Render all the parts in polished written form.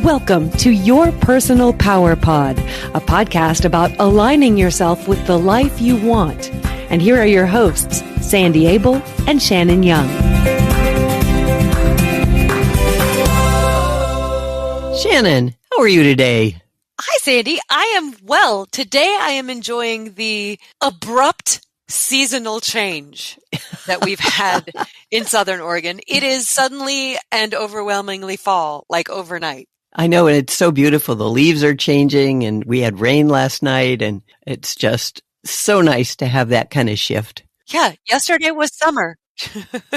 Welcome to Your Personal Power Pod, a podcast about aligning yourself with the life you want. And here are your hosts, Sandy Abel and Shannon Young. Shannon, how are you today? Hi, Sandy. I am well. Today I am enjoying the abrupt seasonal change that we've had in Southern Oregon. It is suddenly and overwhelmingly fall, like overnight. I know, and it's so beautiful. The leaves are changing, and we had rain last night, and it's just so nice to have that kind of shift. Yeah, yesterday was summer.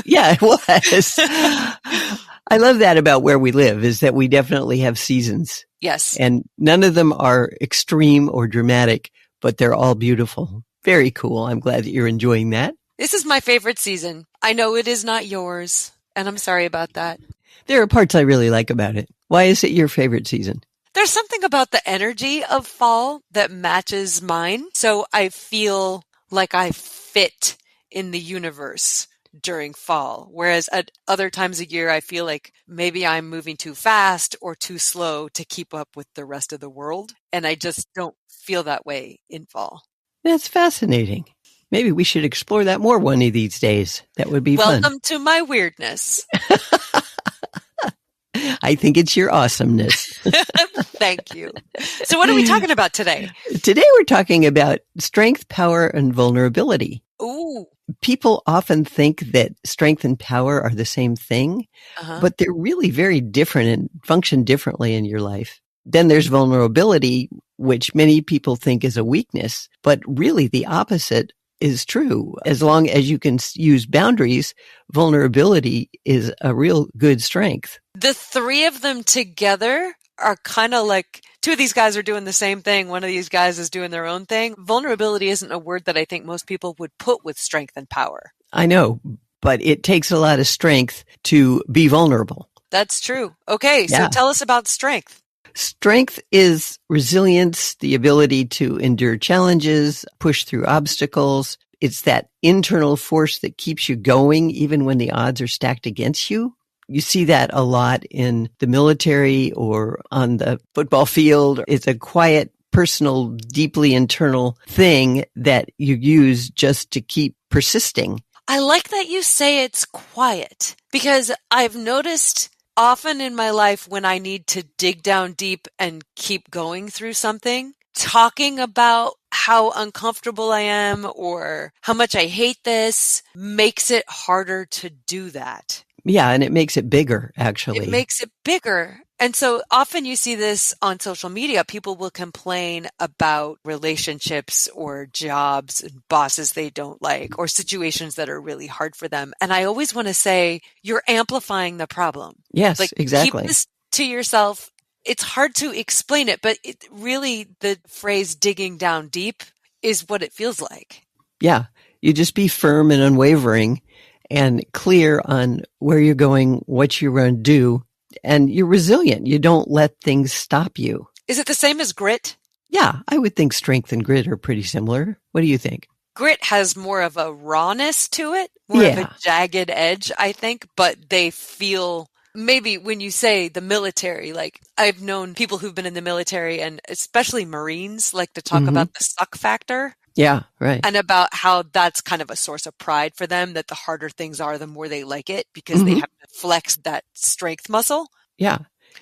Yeah, it was. I love that about where we live, is that we definitely have seasons. Yes. And none of them are extreme or dramatic, but they're all beautiful. Very cool. I'm glad that you're enjoying that. This is my favorite season. I know it is not yours, and I'm sorry about that. There are parts I really like about it. Why is it your favorite season? There's something about the energy of fall that matches mine. So I feel like I fit in the universe during fall. Whereas at other times of year, I feel like maybe I'm moving too fast or too slow to keep up with the rest of the world. And I just don't feel that way in fall. That's fascinating. Maybe we should explore that more one of these days. That would be fun. Welcome to my weirdness. I think it's your awesomeness. Thank you. So what are we talking about today? Today we're talking about strength, power, and vulnerability. Ooh. People often think that strength and power are the same thing, but they're really very different and function differently in your life. Then there's vulnerability, which many people think is a weakness, but really the opposite is true. As long as you can use boundaries, vulnerability is a real good strength. The three of them together are kind of like two of these guys are doing the same thing. One of these guys is doing their own thing. Vulnerability isn't a word that I think most people would put with strength and power. I know, but it takes a lot of strength to be vulnerable. That's true. Okay, so tell us about strength. Strength is resilience, the ability to endure challenges, push through obstacles. It's that internal force that keeps you going even when the odds are stacked against you. You see that a lot in the military or on the football field. It's a quiet, personal, deeply internal thing that you use just to keep persisting. I like that you say it's quiet because I've noticed often in my life when I need to dig down deep and keep going through something, talking about how uncomfortable I am or how much I hate this makes it harder to do that. Yeah, and it makes it bigger, actually. It makes it bigger. And so often you see this on social media. People will complain about relationships or jobs and bosses they don't like or situations that are really hard for them. And I always want to say, you're amplifying the problem. Yes, like, exactly. Keep this to yourself. It's hard to explain it, but it really, the phrase digging down deep is what it feels like. Yeah, you just be firm and unwavering and clear on where you're going, what you're going to do, and you're resilient. You don't let things stop you. Is it the same as grit? Yeah, I would think strength and grit are pretty similar. What do you think? Grit has more of a rawness to it, more of a jagged edge, I think, but they feel, maybe when you say the military, like I've known people who've been in the military and especially Marines like to talk about the suck factor. Yeah, right. And about how that's kind of a source of pride for them, that the harder things are, the more they like it because they have to flex that strength muscle. Yeah.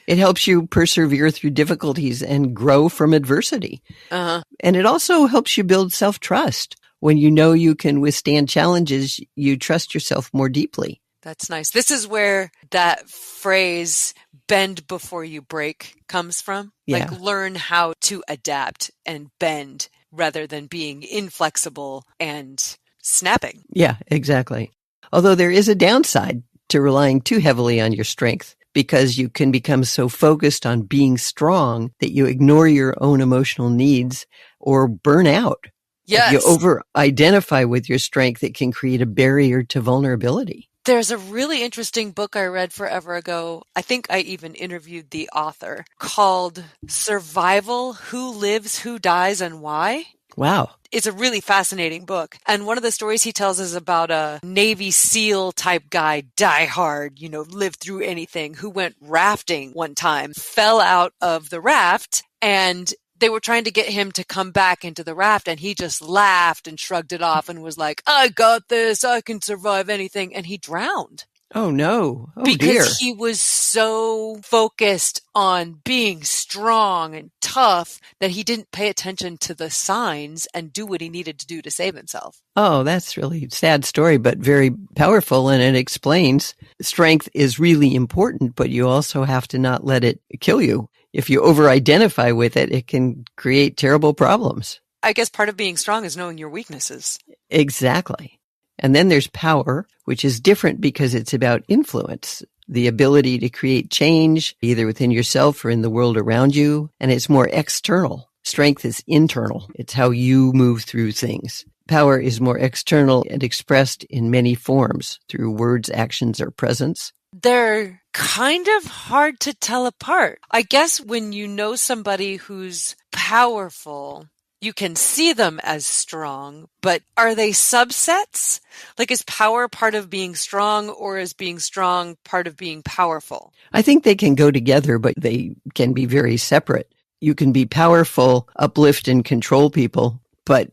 It helps you persevere through difficulties and grow from adversity. And it also helps you build self-trust. When you know you can withstand challenges, you trust yourself more deeply. That's nice. This is where that phrase, bend before you break, comes from. Yeah. Like learn how to adapt and bend rather than being inflexible and snapping. Yeah, exactly. Although there is a downside to relying too heavily on your strength because you can become so focused on being strong that you ignore your own emotional needs or burn out. Yes. If you over-identify with your strength, it can create a barrier to vulnerability. There's a really interesting book I read forever ago. I think I even interviewed the author, called Survival: Who Lives, Who Dies, and Why? Wow. It's a really fascinating book. And one of the stories he tells is about a Navy SEAL type guy, diehard, lived through anything, who went rafting one time, fell out of the raft, and they were trying to get him to come back into the raft, and he just laughed and shrugged it off and was like, I got this, I can survive anything. And he drowned. Oh, no. Oh, because dear. he was so focused on being strong and tough that he didn't pay attention to the signs and do what he needed to do to save himself. Oh, that's really a sad story, but very powerful. And it explains strength is really important, but you also have to not let it kill you. If you over-identify with it, it can create terrible problems. I guess part of being strong is knowing your weaknesses. Exactly. And then there's power, which is different because it's about influence, the ability to create change either within yourself or in the world around you. And it's more external. Strength is internal. It's how you move through things. Power is more external and expressed in many forms through words, actions, or presence. They're kind of hard to tell apart. I guess when you know somebody who's powerful, you can see them as strong, but are they subsets? Like, is power part of being strong, or is being strong part of being powerful? I think they can go together, but they can be very separate. You can be powerful, uplift and control people, but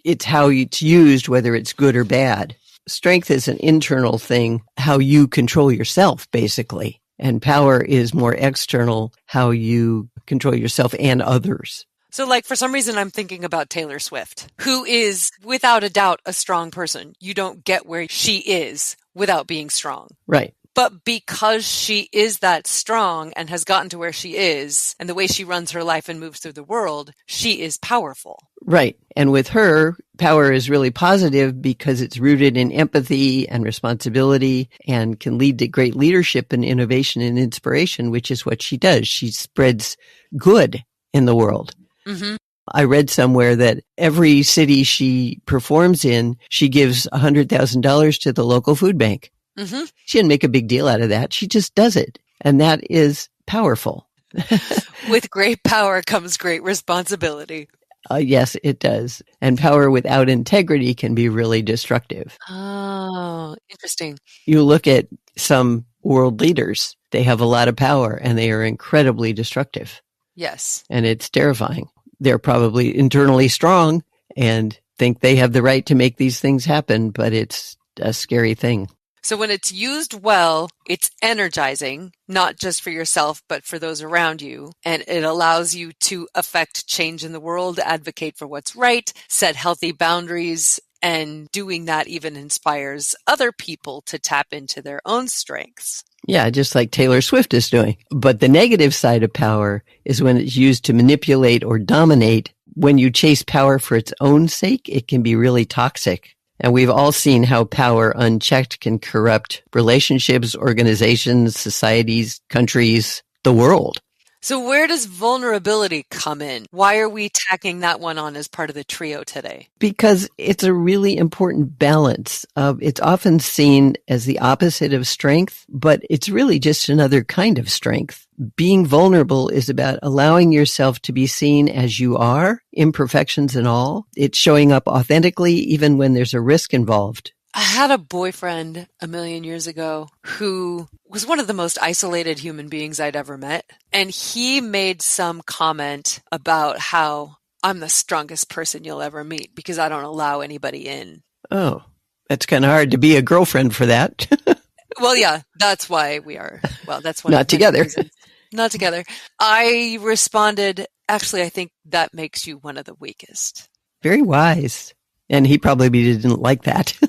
it's how it's used, whether it's good or bad. Strength is an internal thing, how you control yourself, basically. And power is more external, how you control yourself and others. So, like, for some reason, I'm thinking about Taylor Swift, who is, without a doubt, a strong person. You don't get where she is without being strong. Right. But because she is that strong and has gotten to where she is, and the way she runs her life and moves through the world, she is powerful. Right. And with her, power is really positive because it's rooted in empathy and responsibility and can lead to great leadership and innovation and inspiration, which is what she does. She spreads good in the world. Mm-hmm. I read somewhere that every city she performs in, she gives $100,000 to the local food bank. Mm-hmm. She didn't make a big deal out of that. She just does it. And that is powerful. With great power comes great responsibility. Yes, it does. And power without integrity can be really destructive. Oh, interesting. You look at some world leaders, they have a lot of power and they are incredibly destructive. Yes. And it's terrifying. They're probably internally strong and think they have the right to make these things happen, but it's a scary thing. So when it's used well, it's energizing, not just for yourself, but for those around you. And it allows you to affect change in the world, advocate for what's right, set healthy boundaries, and doing that even inspires other people to tap into their own strengths. Yeah, just like Taylor Swift is doing. But the negative side of power is when it's used to manipulate or dominate. When you chase power for its own sake, it can be really toxic. And we've all seen how power unchecked can corrupt relationships, organizations, societies, countries, the world. So where does vulnerability come in? Why are we tacking that one on as part of the trio today? Because it's a really important balance. It's often seen as the opposite of strength, but it's really just another kind of strength. Being vulnerable is about allowing yourself to be seen as you are, imperfections and all. It's showing up authentically even when there's a risk involved. I had a boyfriend a million years ago who was one of the most isolated human beings I'd ever met. And he made some comment about how I'm the strongest person you'll ever meet because I don't allow anybody in. Oh, that's kind of hard to be a girlfriend for that. Well, yeah, that's why we are. Well, that's one Not of the together. reasons. Not together. I responded, actually, I think that makes you one of the weakest. Very wise. And he probably didn't like that.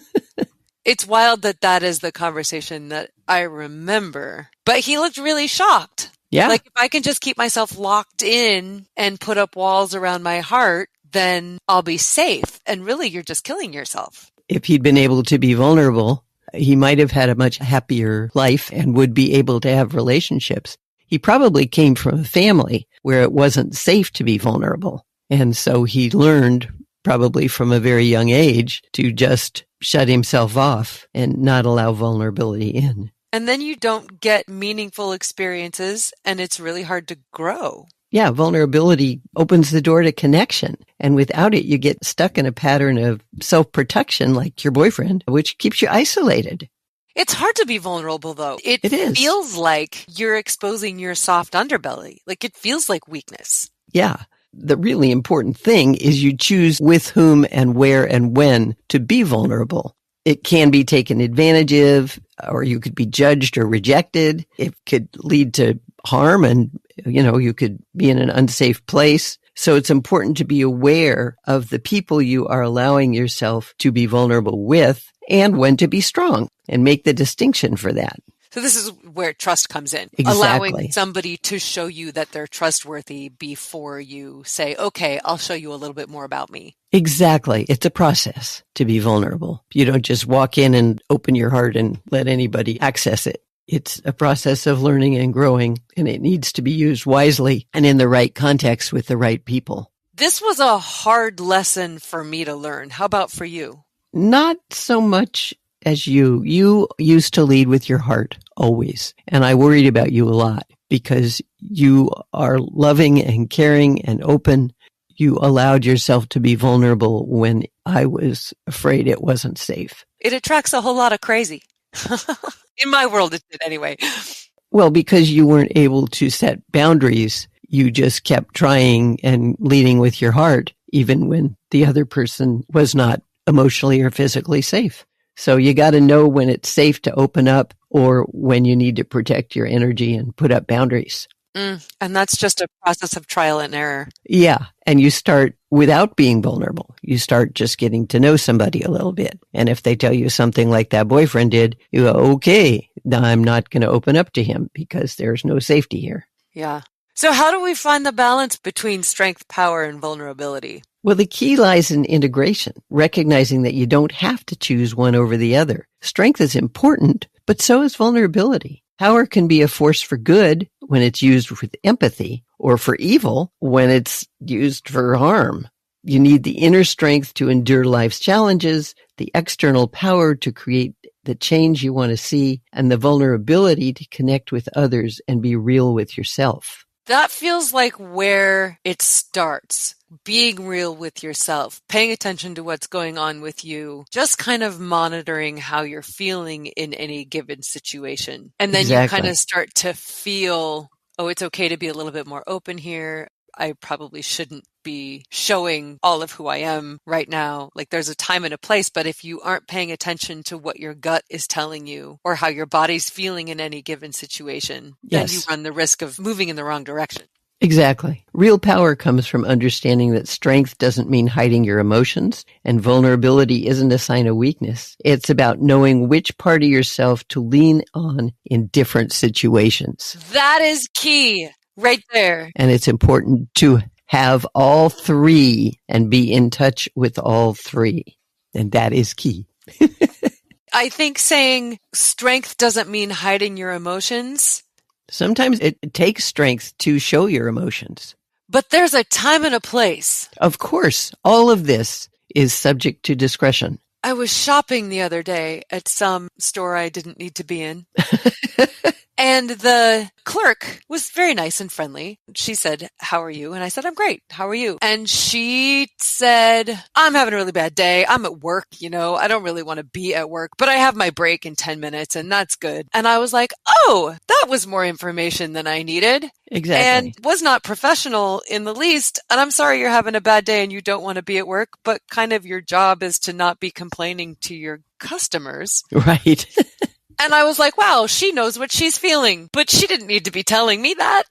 It's wild that that is the conversation that I remember. But he looked really shocked. Yeah. Like, if I can just keep myself locked in and put up walls around my heart, then I'll be safe. And really, you're just killing yourself. If he'd been able to be vulnerable, he might have had a much happier life and would be able to have relationships. He probably came from a family where it wasn't safe to be vulnerable. And so he learned probably from a very young age to just shut himself off and not allow vulnerability in. And then you don't get meaningful experiences and it's really hard to grow. Yeah, vulnerability opens the door to connection. And without it, you get stuck in a pattern of self-protection like your boyfriend, which keeps you isolated. It's hard to be vulnerable, though. It is. feels like you're exposing your soft underbelly. Like it feels like weakness. Yeah. The really important thing is you choose with whom and where and when to be vulnerable. It can be taken advantage of, or you could be judged or rejected. It could lead to harm and, you could be in an unsafe place. So it's important to be aware of the people you are allowing yourself to be vulnerable with and when to be strong and make the distinction for that. So this is where trust comes in. Exactly. Allowing somebody to show you that they're trustworthy before you say, okay, I'll show you a little bit more about me. Exactly. It's a process to be vulnerable. You don't just walk in and open your heart and let anybody access it. It's a process of learning and growing, and it needs to be used wisely and in the right context with the right people. This was a hard lesson for me to learn. How about for you? Not so much as you. You used to lead with your heart, always. And I worried about you a lot because you are loving and caring and open. You allowed yourself to be vulnerable when I was afraid it wasn't safe. It attracts a whole lot of crazy. In my world, it did anyway. Well, because you weren't able to set boundaries, you just kept trying and leading with your heart, even when the other person was not emotionally or physically safe. So you got to know when it's safe to open up or when you need to protect your energy and put up boundaries. And that's just a process of trial and error. Yeah. And you start without being vulnerable. You start just getting to know somebody a little bit. And if they tell you something like that boyfriend did, you go, okay, I'm not going to open up to him because there's no safety here. Yeah. So how do we find the balance between strength, power, and vulnerability? Well, the key lies in integration, recognizing that you don't have to choose one over the other. Strength is important, but so is vulnerability. Power can be a force for good when it's used with empathy, or for evil when it's used for harm. You need the inner strength to endure life's challenges, the external power to create the change you want to see, and the vulnerability to connect with others and be real with yourself. That feels like where it starts. Being real with yourself, paying attention to what's going on with you, just kind of monitoring how you're feeling in any given situation. And then you kind of start to feel, oh, it's okay to be a little bit more open here. I probably shouldn't be showing all of who I am right now. Like there's a time and a place, but if you aren't paying attention to what your gut is telling you or how your body's feeling in any given situation, then you run the risk of moving in the wrong direction. Exactly. Real power comes from understanding that strength doesn't mean hiding your emotions, and vulnerability isn't a sign of weakness. It's about knowing which part of yourself to lean on in different situations. That is key right there. And it's important to have all three and be in touch with all three. And that is key. I think saying strength doesn't mean hiding your emotions. Sometimes it takes strength to show your emotions. But there's a time and a place. Of course, all of this is subject to discretion. I was shopping the other day at some store I didn't need to be in. And the clerk was very nice and friendly. She said, "How are you?" And I said, "I'm great. How are you?" And she said, "I'm having a really bad day. I'm at work, I don't really want to be at work, but I have my break in 10 minutes and that's good." And I was like, oh, that was more information than I needed. Exactly. And was not professional in the least. And I'm sorry you're having a bad day and you don't want to be at work, but kind of your job is to not be complaining to your customers. Right. And I was like, wow, she knows what she's feeling, but she didn't need to be telling me that.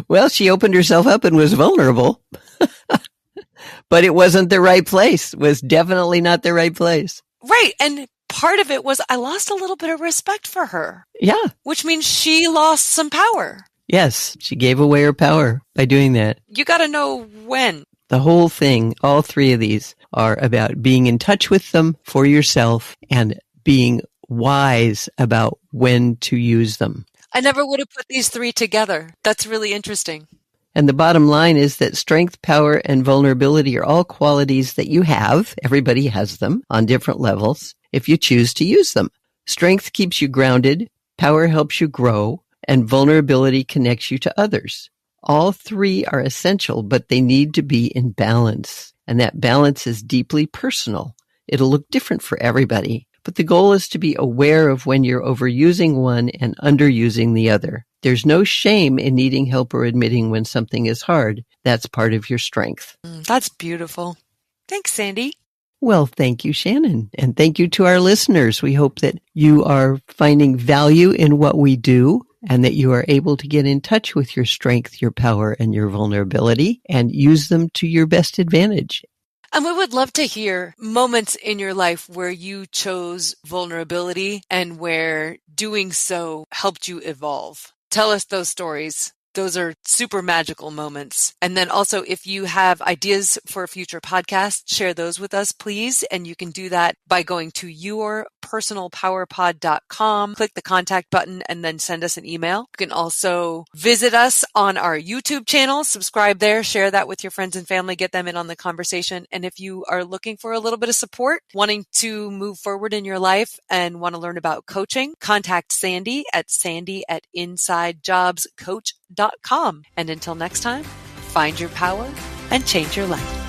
Well, she opened herself up and was vulnerable, but it wasn't the right place. It was definitely not the right place. Right. And part of it was I lost a little bit of respect for her. Yeah. Which means she lost some power. Yes. She gave away her power by doing that. You got to know when. The whole thing, all three of these are about being in touch with them for yourself and being wise about when to use them. I never would have put these three together. That's really interesting. And the bottom line is that strength, power, and vulnerability are all qualities that you have. Everybody has them on different levels if you choose to use them. Strength keeps you grounded, power helps you grow, and vulnerability connects you to others. All three are essential, but they need to be in balance. And that balance is deeply personal. It'll look different for everybody, but the goal is to be aware of when you're overusing one and underusing the other. There's no shame in needing help or admitting when something is hard. That's part of your strength. That's beautiful. Thanks, Sandy. Well, thank you, Shannon. And thank you to our listeners. We hope that you are finding value in what we do and that you are able to get in touch with your strength, your power, and your vulnerability and use them to your best advantage. And we would love to hear moments in your life where you chose vulnerability and where doing so helped you evolve. Tell us those stories. Those are super magical moments. And then also, if you have ideas for a future podcast, share those with us, please. And you can do that by going to yourpersonalpowerpod.com, click the contact button, and then send us an email. You can also visit us on our YouTube channel, subscribe there, share that with your friends and family, get them in on the conversation. And if you are looking for a little bit of support, wanting to move forward in your life and want to learn about coaching, contact Sandy at insidejobscoach.com. And until next time, find your power and change your life.